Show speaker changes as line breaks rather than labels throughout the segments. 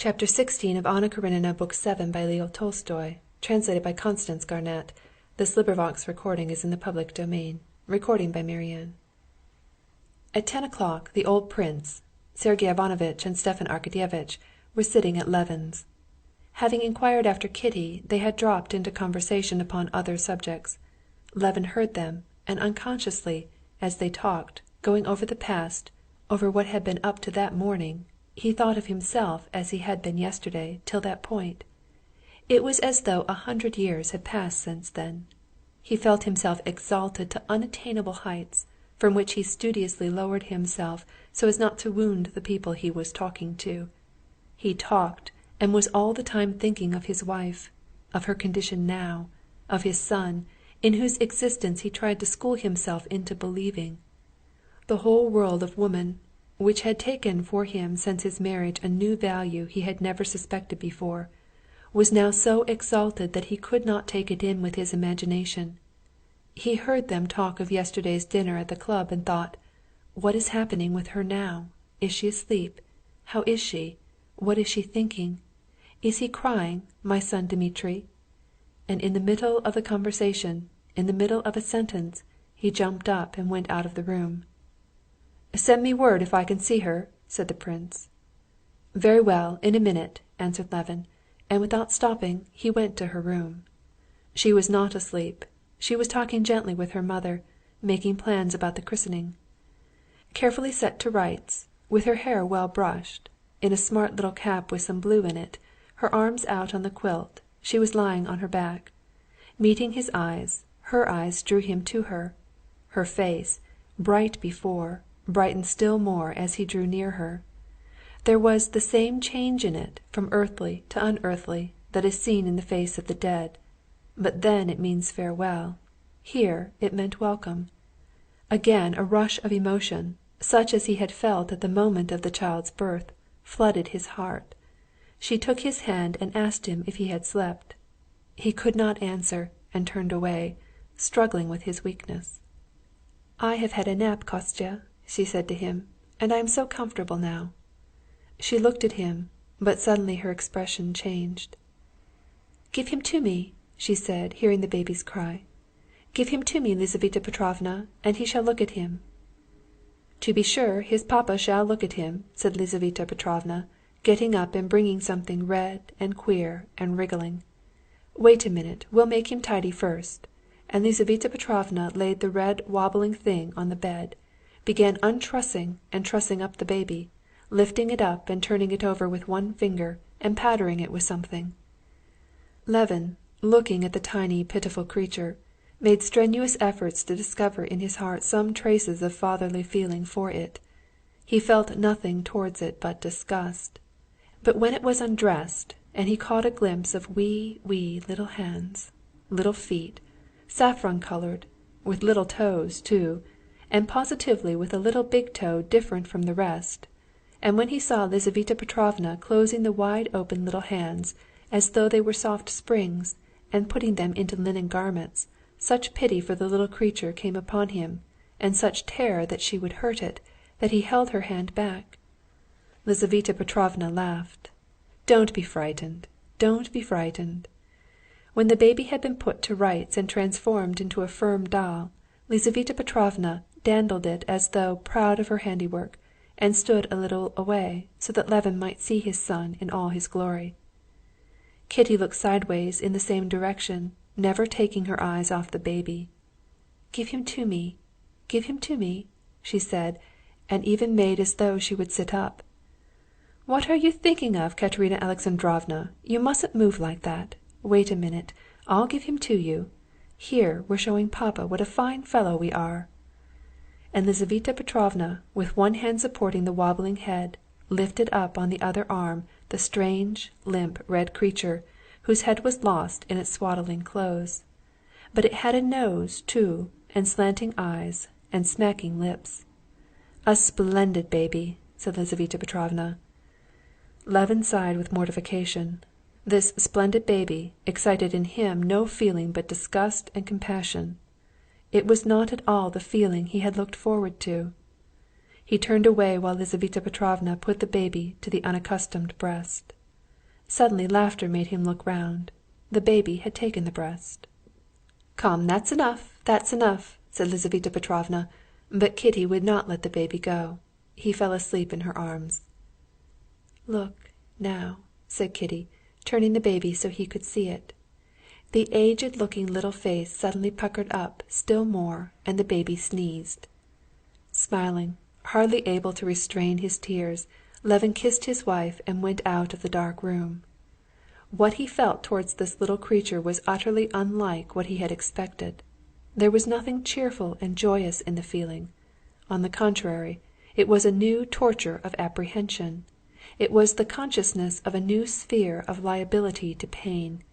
Chapter 16 of Anna Karenina, Book 7 by Leo Tolstoy, translated by Constance Garnett. This recording is in the public domain. Recording by Marianne. At 10 o'clock the old prince, Sergey Ivanovitch and Stepan Arkadyevitch were sitting at Levin's. Having inquired after Kitty, they had dropped into conversation upon other subjects. Levin heard them, and unconsciously, as they talked, going over the past, over what had been up to that morning, he thought of himself as he had been yesterday till that point. It was as though 100 years had passed since then. He felt himself exalted to unattainable heights, from which he studiously lowered himself so as not to wound the people he was talking to. He talked, and was all the time thinking of his wife, of her condition now, of his son, in whose existence he tried to school himself into believing. The whole world of woman, which had taken for him since his marriage a new value he had never suspected before, was now so exalted that he could not take it in with his imagination. He heard them talk of yesterday's dinner at the club and thought, "What is happening with her now? Is she asleep? How is she? What is she thinking? Is he crying, my son Dmitri?" And in the middle of the conversation, in the middle of a sentence, he jumped up and went out of the room. "Send me word if I can see her," said the prince. "Very well, in a minute," answered Levin, and without stopping he went to her room. She was not asleep. She was talking gently with her mother, making plans about the christening. Carefully set to rights, with her hair well brushed, in a smart little cap with some blue in it, her arms out on the quilt, she was lying on her back. Meeting his eyes, her eyes drew him to her. Her face, bright before, brightened still more as he drew near her. There was the same change in it from earthly to unearthly that is seen in the face of the dead, but then it means farewell, here it meant welcome. Again a rush of emotion, such as he had felt at the moment of the child's birth, flooded his heart. She took his hand and asked him if he had slept. He could not answer, and turned away, struggling with his weakness. "I have had a nap, Kostya," she said to him, "and I am so comfortable now." She looked at him, but suddenly her expression changed. "Give him to me," she said, hearing the baby's cry. "Give him to me, Lizaveta Petrovna, and he shall look at him." "To be sure, his papa shall look at him," said Lizaveta Petrovna, getting up and bringing something red and queer and wriggling. "Wait a minute, we'll make him tidy first." And Lizaveta Petrovna laid the red wobbling thing on the bed, began untrussing and trussing up the baby, lifting it up and turning it over with one finger and powdering it with something. Levin, looking at the tiny, pitiful creature, made strenuous efforts to discover in his heart some traces of fatherly feeling for it. He felt nothing towards it but disgust. But when it was undressed, and he caught a glimpse of wee little hands, little feet, saffron-colored, with little toes too, and positively with a little big toe different from the rest, and when he saw Lizaveta Petrovna closing the wide-open little hands as though they were soft springs, and putting them into linen garments, such pity for the little creature came upon him, and such terror that she would hurt it, that he held her hand back. Lizaveta Petrovna laughed. "Don't be frightened, don't be frightened." When the baby had been put to rights and transformed into a firm doll, Lizaveta Petrovna dandled it as though proud of her handiwork, and stood a little away, so that Levin might see his son in all his glory. Kitty looked sideways in the same direction, never taking her eyes off the baby. "Give him to me, give him to me," she said, and even made as though she would sit up. "What are you thinking of, Katerina Alexandrovna? You mustn't move like that. Wait a minute, I'll give him to you. Here we're showing papa what a fine fellow we are." And Lizaveta Petrovna, with one hand supporting the wobbling head, lifted up on the other arm the strange, limp, red creature, whose head was lost in its swaddling clothes. But it had a nose too, and slanting eyes, and smacking lips. "A splendid baby," said Lizaveta Petrovna. Levin sighed with mortification. This splendid baby excited in him no feeling but disgust and compassion. It was not at all the feeling he had looked forward to. He turned away while Lizaveta Petrovna put the baby to the unaccustomed breast. Suddenly laughter made him look round. The baby had taken the breast. "Come, that's enough, that's enough," said Lizaveta Petrovna, but Kitty would not let the baby go. He fell asleep in her arms. "Look, now," said Kitty, turning the baby so he could see it. The aged‐looking little face suddenly puckered up still more, and the baby sneezed. Smiling, hardly able to restrain his tears, Levin kissed his wife and went out of the dark room. What he felt towards this little creature was utterly unlike what he had expected. There was nothing cheerful and joyous in the feeling. On the contrary, it was a new torture of apprehension. It was the consciousness of a new sphere of liability to pain.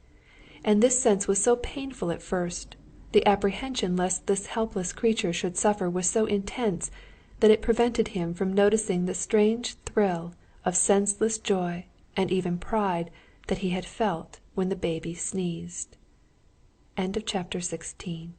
And this sense was so painful at first, the apprehension lest this helpless creature should suffer was so intense, that it prevented him from noticing the strange thrill of senseless joy and even pride that he had felt when the baby sneezed. Chapter 17